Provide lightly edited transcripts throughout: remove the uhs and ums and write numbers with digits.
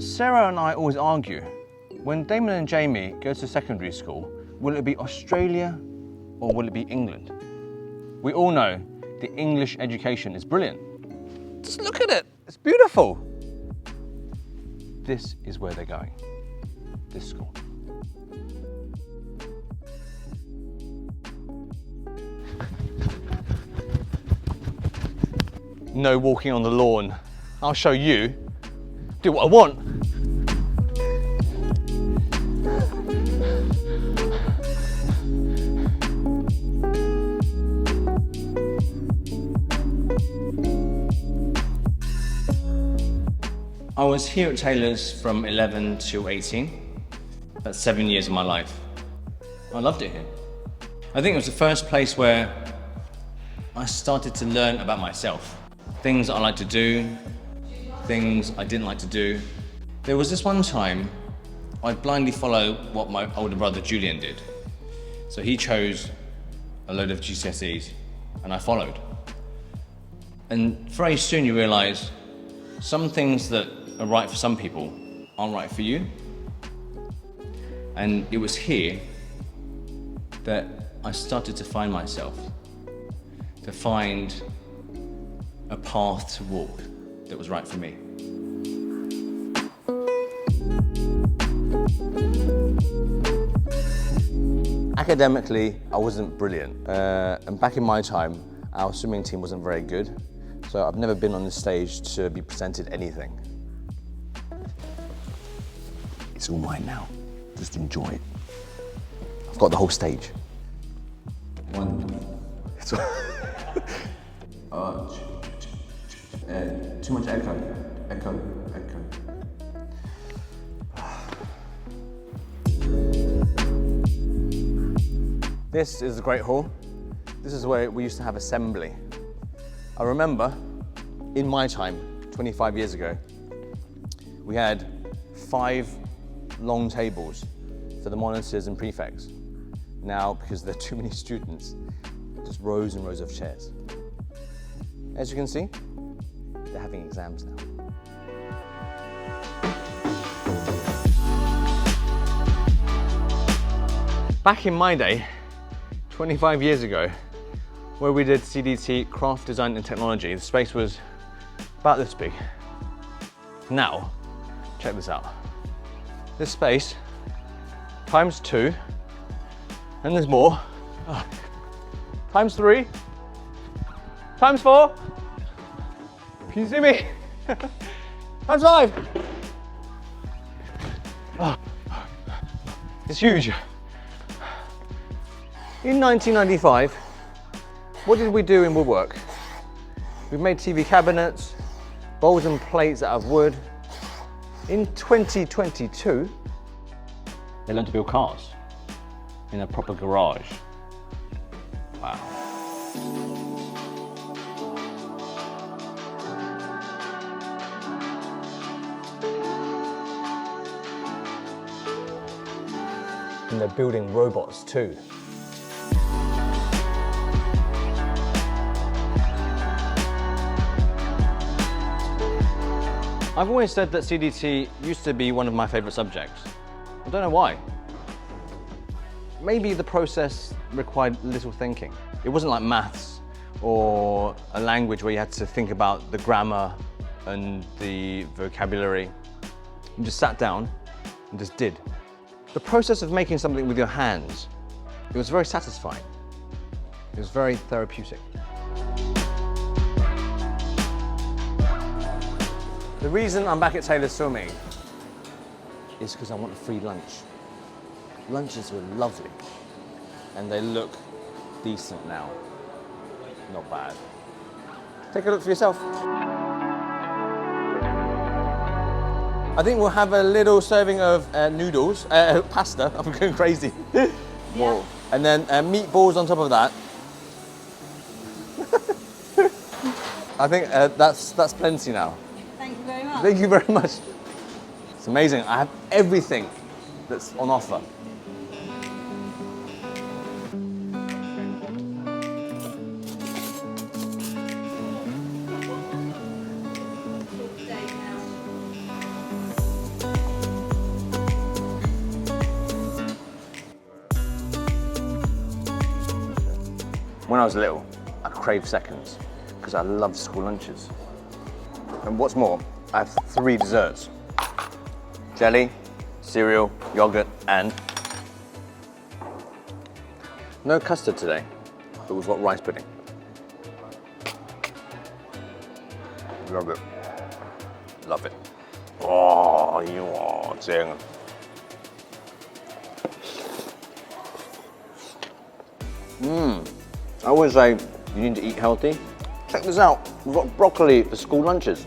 Sarah and I always argue, when Damon and Jamie go to secondary school, will it be Australia or will it be England? We all know the English education is brilliant. Just look at it, it's beautiful. This is where they're going, this school. No walking on the lawn. I'll show you. Do what I want. I was here at Taylor's from 11 to 18. That's 7 years of my life. I loved it here. I think it was the first place where I started to learn about myself. Things I like to do, things I didn't like to do. There was this one time I'd blindly follow what my older brother Julian did. So he chose a load of GCSEs and I followed. And very soon you realise some things that are right for some people aren't right for you. And it was here that I started to find myself, to find a path to walk that was right for me. Academically, I wasn't brilliant. And back in my time, our swimming team wasn't very good. So I've never been on the stage to be presented anything. It's all mine now. Just enjoy it. I've got the whole stage. Too much echo. This is the Great Hall. This is where we used to have assembly. I remember, in my time, 25 years ago, we had 5 long tables for the monitors and prefects. Now, because there are too many students, just rows and rows of chairs. As you can see, they're having exams now. Back in my day, 25 years ago, where we did CDT, Craft Design and Technology, the space was about this big. Now, check this out. This space, times 2, and there's more, times 3, times 4, can you see me? Times 5. Oh, it's huge. In 1995, what did we do in woodwork? We made TV cabinets, bowls and plates out of wood. In 2022, they learned to build cars in a proper garage. Wow. And they're building robots too. I've always said that CDT used to be one of my favourite subjects. I don't know why. Maybe the process required little thinking. It wasn't like maths or a language where you had to think about the grammar and the vocabulary. You just sat down and just did. The process of making something with your hands, it was very satisfying. It was very therapeutic. The reason I'm back at Taylor's filming is because I want a free lunch. Lunches were lovely, and they look decent now. Not bad. Take a look for yourself. I think we'll have a little serving of noodles, pasta, I'm going crazy. Yeah. And then meatballs on top of that. I think that's plenty now. Thank you very much. Thank you very much. It's amazing. I have everything that's on offer. When I was little, I craved seconds because I loved school lunches. And what's more, I have 3 desserts. Jelly, cereal, yogurt, and no custard today, but we've got rice pudding. Love it. Love it. Oh, you are dang. I always say you need to eat healthy. Check this out. We've got broccoli for school lunches.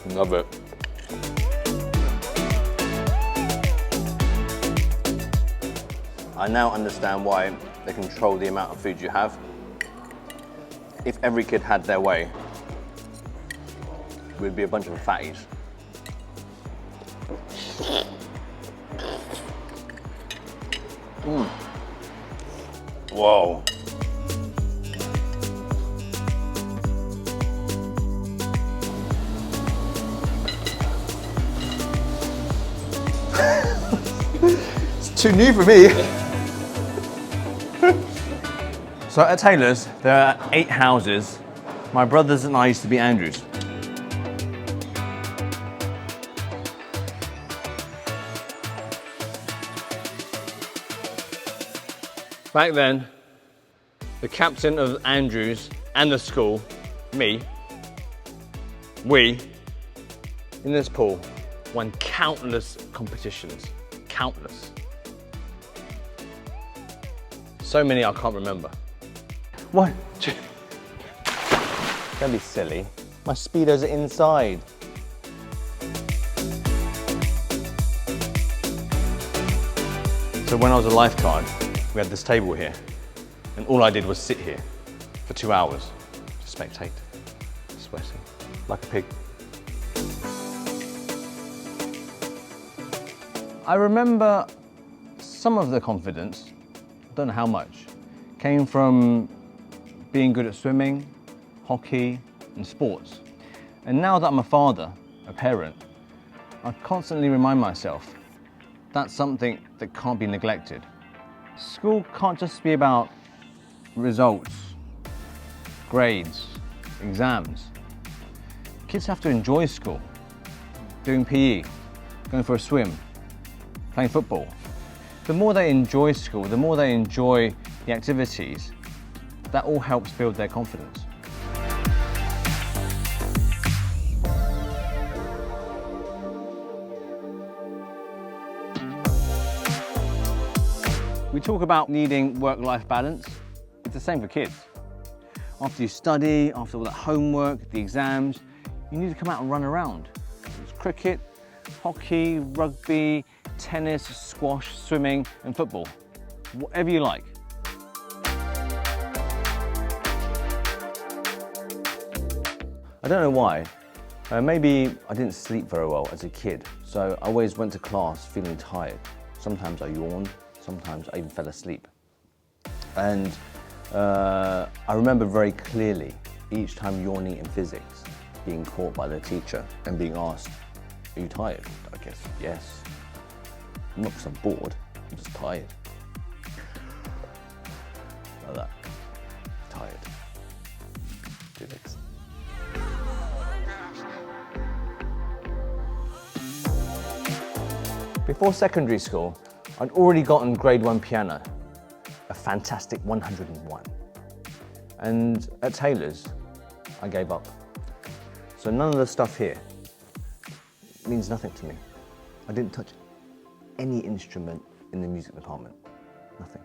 Love it. I now understand why they control the amount of food you have. If every kid had their way, we'd be a bunch of fatties. Whoa. It's too new for me. So at Taylor's, there are 8 houses. My brothers and I used to be Andrews. Back then, the captain of Andrews and the school, me, we, in this pool, won countless competitions. Countless. So many I can't remember. 1, 2. Don't be silly. My Speedos are inside. So when I was a lifeguard, we had this table here, and all I did was sit here for 2 hours to spectate, sweating like a pig. I remember some of the confidence, I don't know how much, came from being good at swimming, hockey, and sports. And now that I'm a father, a parent, I constantly remind myself that's something that can't be neglected. School can't just be about results, grades, exams. Kids have to enjoy school, doing PE, going for a swim, playing football. The more they enjoy school, the more they enjoy the activities, that all helps build their confidence. We talk about needing work-life balance. It's the same for kids. After you study, after all that homework, the exams, you need to come out and run around. There's cricket, hockey, rugby, tennis, squash, swimming, and football. Whatever you like. I don't know why. Maybe I didn't sleep very well as a kid, so I always went to class feeling tired. Sometimes I yawned, sometimes I even fell asleep. And I remember very clearly each time yawning in physics, being caught by the teacher and being asked, "Are you tired?" I guess, yes. Not because I'm bored, I'm just tired. Like that. Tired. Physics. Before secondary school, I'd already gotten grade 1 piano, a fantastic 101. And at Taylor's, I gave up. So none of the stuff here means nothing to me. I didn't touch any instrument in the music department, nothing.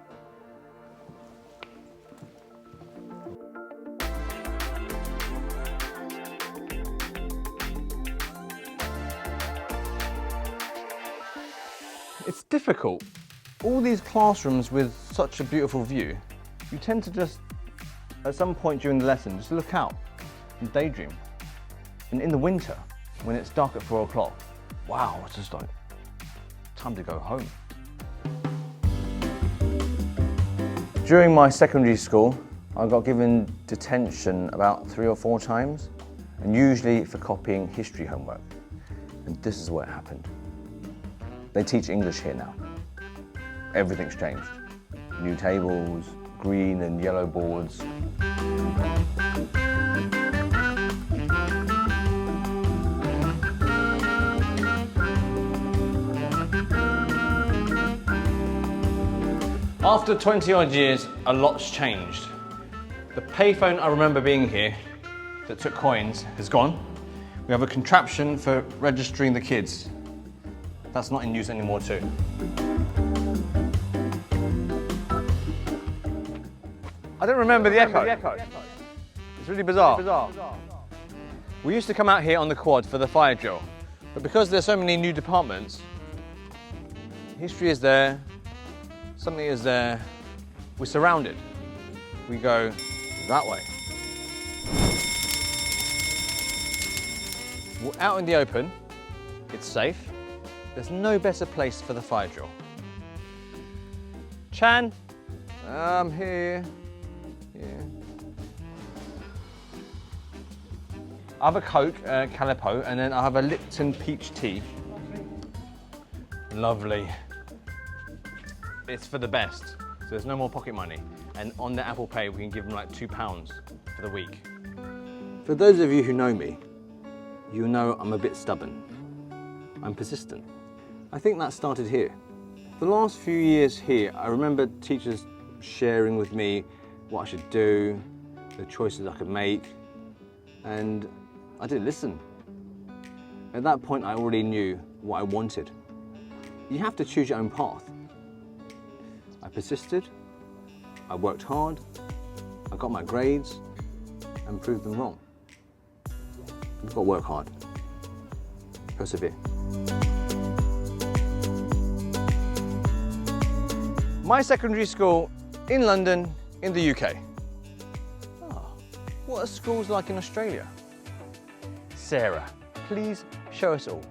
It's difficult. All these classrooms with such a beautiful view, you tend to just, at some point during the lesson, just look out and daydream. And in the winter, when it's dark at 4 o'clock, wow, it's just like, time to go home. During my secondary school, I got given detention about 3 or 4 times, and usually for copying history homework. And this is what happened. They teach English here now. Everything's changed. new tables, green and yellow boards. After 20 odd years, a lot's changed. The payphone I remember being here that took coins has gone. We have a contraption for registering the kids. That's not in use anymore too. I don't remember the echo. It's really bizarre. We used to come out here on the quad for the fire drill, but because there's so many new departments, history is there, something is there, we're surrounded. We go that way. We're out in the open, it's safe. There's no better place for the fire drill. Chan, I'm here. Yeah. I have a Coke, Calippo, and then I have a Lipton peach tea. Lovely. It's for the best, so there's no more pocket money. And on the Apple Pay, we can give them like £2 for the week. For those of you who know me, you know I'm a bit stubborn. I'm persistent. I think that started here. The last few years here, I remember teachers sharing with me what I should do, the choices I could make, and I didn't listen. At that point, I already knew what I wanted. You have to choose your own path. I persisted, I worked hard, I got my grades, and proved them wrong. You've got to work hard, persevere. My secondary school in London, in the UK. Oh, what are schools like in Australia? Sarah, please show us all.